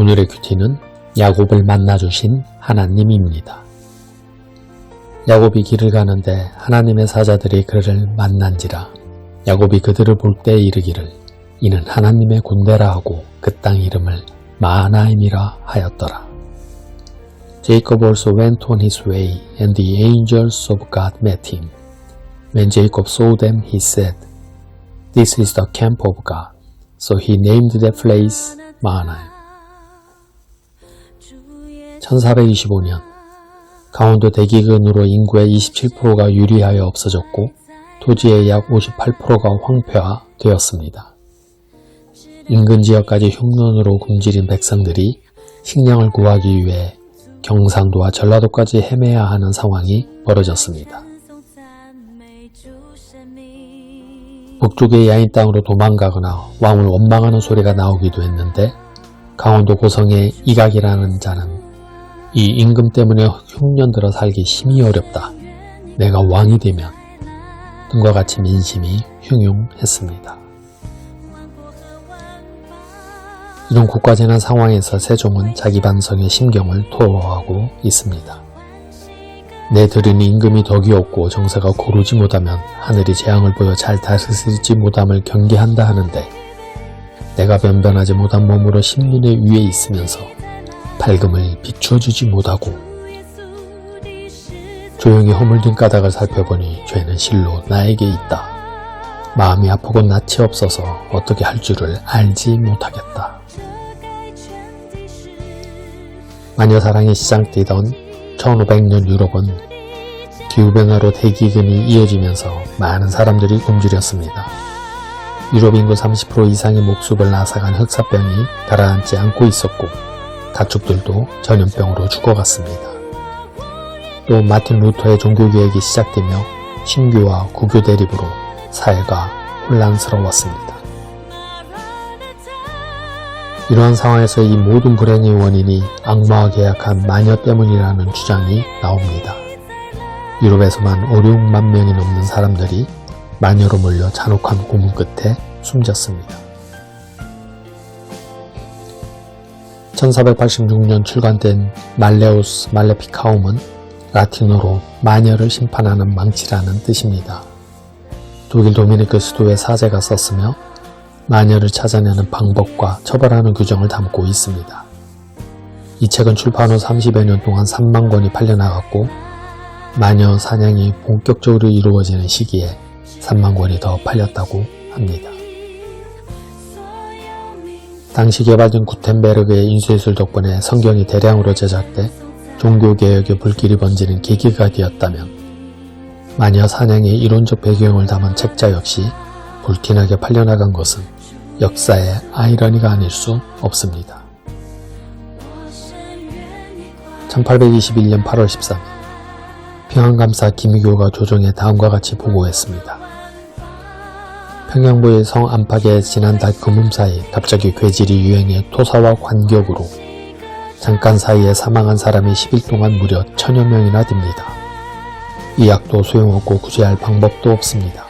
오늘의 큐티는 야곱을 만나주신 하나님입니다. 야곱이 길을 가는데 하나님의 사자들이 그를 만난지라. 야곱이 그들을 볼 때 이르기를 이는 하나님의 군대라 하고 그 땅 이름을 마하나임이라 하였더라. Jacob also went on his way, and the angels of God met him. When Jacob saw them, he said, This is the camp of God. So he named that place Mahanaim. 1425년 강원도 대기근으로 인구의 27%가 유리하여 없어졌고 토지의 약 58%가 황폐화되었습니다. 인근 지역까지 흉년으로 굶주린 백성들이 식량을 구하기 위해 경상도와 전라도까지 헤매야 하는 상황이 벌어졌습니다. 북쪽의 야인 땅으로 도망가거나 왕을 원망하는 소리가 나오기도 했는데 강원도 고성의 이각이라는 자는 이 임금 때문에 흉년 들어 살기 심히 어렵다. 내가 왕이 되면 등과 같이 민심이 흉흉했습니다. 이런 국가재난 상황에서 세종은 자기 반성의 심경을 토로하고 있습니다. 내 들은 임금이 덕이 없고 정세가 고르지 못하면 하늘이 재앙을 보여 잘 다스리지 못함을 경계한다 하는데 내가 변변하지 못한 몸으로 신민의 위에 있으면서 밝음을 비추어주지 못하고 조용히 허물진 까닭을 살펴보니 죄는 실로 나에게 있다. 마음이 아프고 낯이 없어서 어떻게 할 줄을 알지 못하겠다. 마녀사랑이 시작되던 1500년 유럽은 기후변화로 대기근이 이어지면서 많은 사람들이 굶주렸습니다. 유럽 인구 30% 이상의 목숨을 앗아간 흑사병이 가라앉지 않고 있었고 가축들도 전염병으로 죽어갔습니다. 또 마틴 루터의 종교개혁이 시작되며 신교와 구교 대립으로 사회가 혼란스러웠습니다. 이러한 상황에서 이 모든 불행의 원인이 악마와 계약한 마녀 때문이라는 주장이 나옵니다. 유럽에서만 5, 6만 명이 넘는 사람들이 마녀로 몰려 잔혹한 고문 끝에 숨졌습니다. 1486년 출간된 말레우스 말레피카움은 라틴어로 마녀를 심판하는 망치라는 뜻입니다. 독일 도미니크 수도의 사제가 썼으며 마녀를 찾아내는 방법과 처벌하는 규정을 담고 있습니다. 이 책은 출판 후 30여 년 동안 3만 권이 팔려나갔고 마녀 사냥이 본격적으로 이루어지는 시기에 3만 권이 더 팔렸다고 합니다. 당시 개발된 구텐베르그의 인쇄술 덕분에 성경이 대량으로 제작돼 종교개혁의 불길이 번지는 계기가 되었다면 마녀 사냥의 이론적 배경을 담은 책자 역시 불티나게 팔려나간 것은 역사의 아이러니가 아닐 수 없습니다. 1821년 8월 13일 평안감사 김유교가 조정에 다음과 같이 보고했습니다. 평양부의 성 안팎에 지난달 금음사이 갑자기 괴질이 유행해 토사와 관격으로 잠깐 사이에 사망한 사람이 10일 동안 무려 1000여 명이나 됩니다. 이 약도 소용없고 구제할 방법도 없습니다.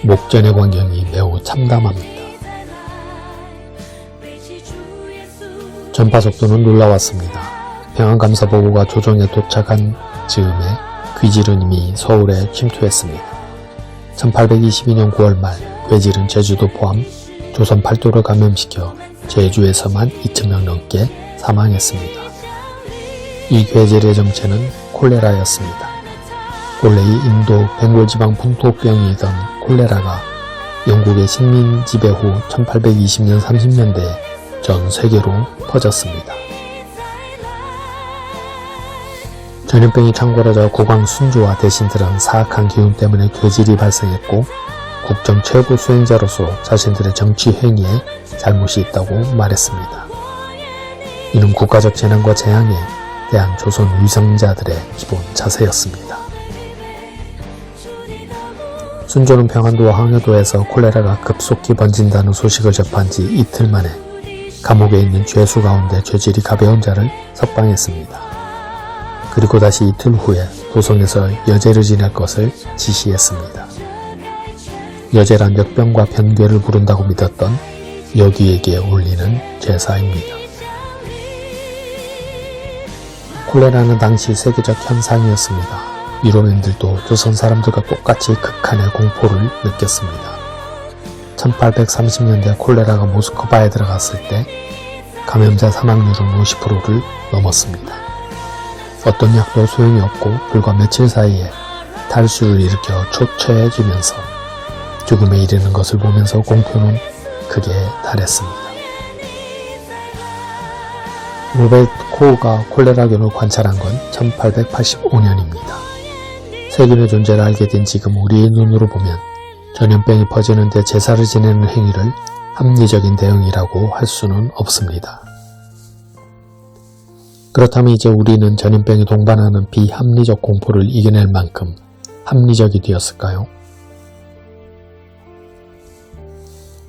목전의 광경이 매우 참담합니다. 전파 속도는 놀라웠습니다. 평안감사 보고가 조정에 도착한 즈음에 귀질은 이미 서울에 침투했습니다. 1822년 9월 말 괴질은 제주도 포함 조선 팔도를 감염시켜 제주에서만 2,000명 넘게 사망했습니다. 이 괴질의 정체는 콜레라였습니다. 원래 이 인도 벵골지방 풍토병이던 콜레라가 영국의 식민 지배 후 1820년 30년대에 전 세계로 퍼졌습니다. 전염병이 창궐하자 국왕 순조와 대신들은 사악한 기운 때문에 괴질이 발생했고 국정 최고 수행자로서 자신들의 정치 행위에 잘못이 있다고 말했습니다. 이는 국가적 재난과 재앙에 대한 조선 위성자들의 기본 자세였습니다. 순조는 평안도와 항해도에서 콜레라가 급속히 번진다는 소식을 접한 지 이틀 만에 감옥에 있는 죄수 가운데 죄질이 가벼운 자를 석방했습니다. 그리고 다시 이틀 후에 도성에서 여제를 지낼 것을 지시했습니다. 여제란 역병과 변괴를 부른다고 믿었던 여귀에게 올리는 제사입니다. 콜레라는 당시 세계적 현상이었습니다. 유럽인들도 조선 사람들과 똑같이 극한의 공포를 느꼈습니다. 1830년대 콜레라가 모스크바에 들어갔을 때 감염자 사망률은 50%를 넘었습니다. 어떤 약도 소용이 없고 불과 며칠 사이에 탈수를 일으켜 초췌해지면서 죽음에 이르는 것을 보면서 공포는 극에 달했습니다. 로베르트 코우가 콜레라균을 관찰한 건 1885년입니다. 세균의 존재를 알게 된 지금 우리의 눈으로 보면 전염병이 퍼지는데 제사를 지내는 행위를 합리적인 대응이라고 할 수는 없습니다. 그렇다면 이제 우리는 전염병이 동반하는 비합리적 공포를 이겨낼 만큼 합리적이 되었을까요?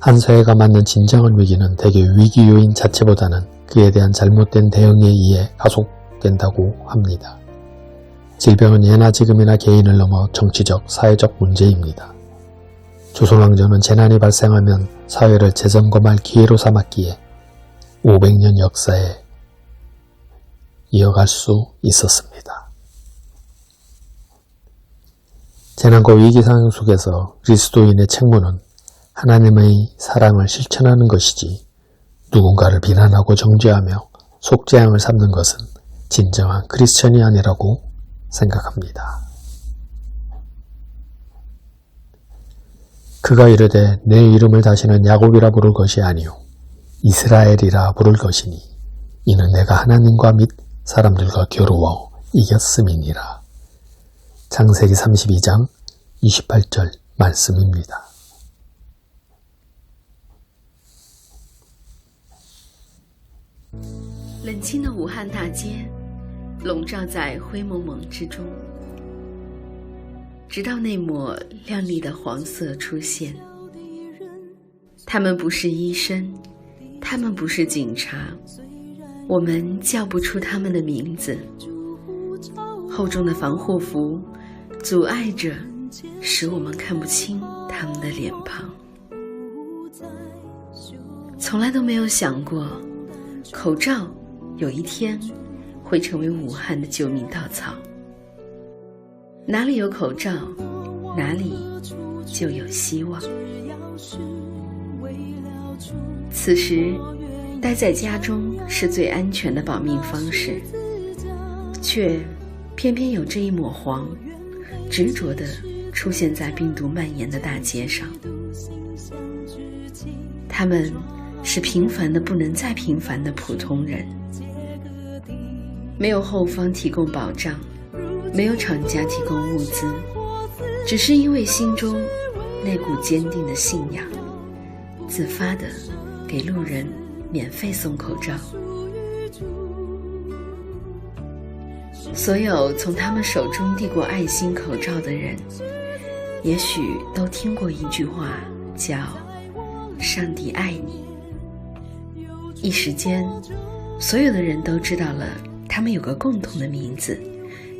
한 사회가 맞는 진정한 위기는 대개 위기 요인 자체보다는 그에 대한 잘못된 대응에 의해 가속된다고 합니다. 질병은 예나 지금이나 개인을 넘어 정치적, 사회적 문제입니다. 조선왕조는 재난이 발생하면 사회를 재점검할 기회로 삼았기에 500년 역사에 이어갈 수 있었습니다. 재난과 위기 상황 속에서 그리스도인의 책무는 하나님의 사랑을 실천하는 것이지 누군가를 비난하고 정죄하며 속죄양을 삼는 것은 진정한 크리스천이 아니라고 생각합니다. 그가 이르되 내 이름을 다시는 야곱이라 부를 것이 아니요 이스라엘이라 부를 것이니 이는 내가 하나님과 및 사람들과 겨루어 이겼음이니라. 창세기 32장 28절 말씀입니다. 冷清的武汉大街笼罩在灰蒙蒙之中，直到那抹亮丽的黄色出现。他们不是医生，他们不是警察，我们叫不出他们的名字。厚重的防护服阻碍着，使我们看不清他们的脸庞。从来都没有想过，口罩有一天会成为武汉的救命稻草。哪里有口罩，哪里就有希望。此时待在家中是最安全的保命方式，却偏偏有这一抹黄执着地出现在病毒蔓延的大街上。他们是平凡的不能再平凡的普通人，没有后方提供保障，没有厂家提供物资，只是因为心中那股坚定的信仰，自发地给路人免费送口罩。所有从他们手中递过爱心口罩的人，也许都听过一句话，叫上帝爱你。一时间，所有的人都知道了他们有个共同的名字，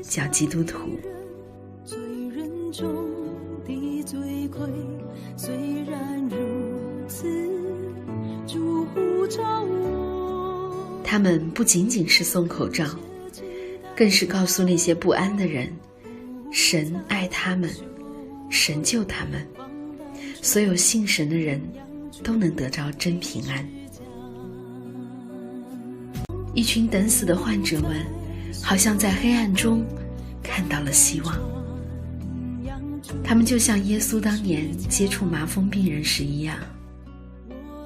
叫基督徒。罪人中的罪魁，虽然如此，主呼召我。他们不仅仅是送口罩，更是告诉那些不安的人，神爱他们，神救他们，所有信神的人都能得着真平安。一群等死的患者们好像在黑暗中看到了希望，他们就像耶稣当年接触麻风病人时一样，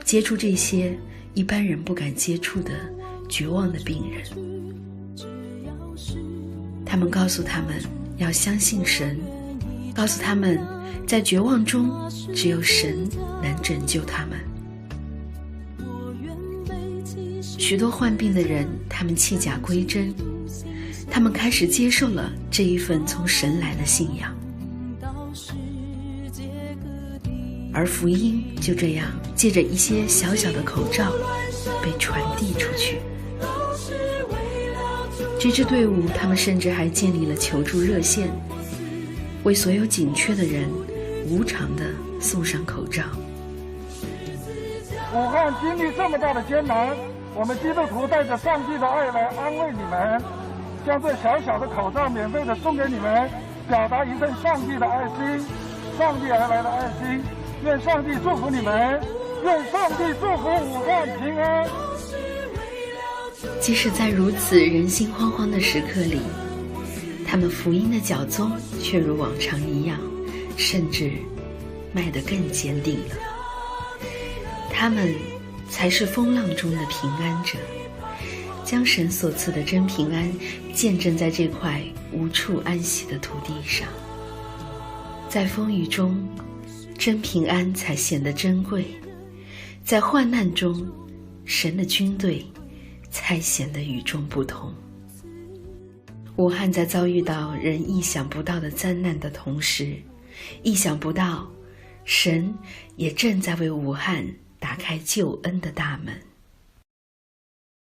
接触这些一般人不敢接触的绝望的病人。他们告诉他们要相信神，告诉他们在绝望中只有神能拯救他们。许多患病的人，他们弃甲归真，他们开始接受了这一份从神来的信仰，而福音就这样借着一些小小的口罩被传递出去。这支队伍，他们甚至还建立了求助热线，为所有紧缺的人无偿地送上口罩。武汉经历这么大的艰难，我们基督徒带着上帝的爱来安慰你们。将这小小的口罩免费的送给你们，表达一份上帝的爱心，上帝而来的爱心。愿上帝祝福你们，愿上帝祝福武汉平安。即使在如此人心惶惶的时刻里，他们福音的脚踪却如往常一样，甚至迈得更坚定了。他们才是风浪中的平安者，将神所赐的真平安见证在这块无处安息的土地上。在风雨中，真平安才显得珍贵；在患难中，神的军队才显得与众不同。武汉在遭遇到人意想不到的灾难的同时，意想不到，神也正在为武汉打开救恩的大门。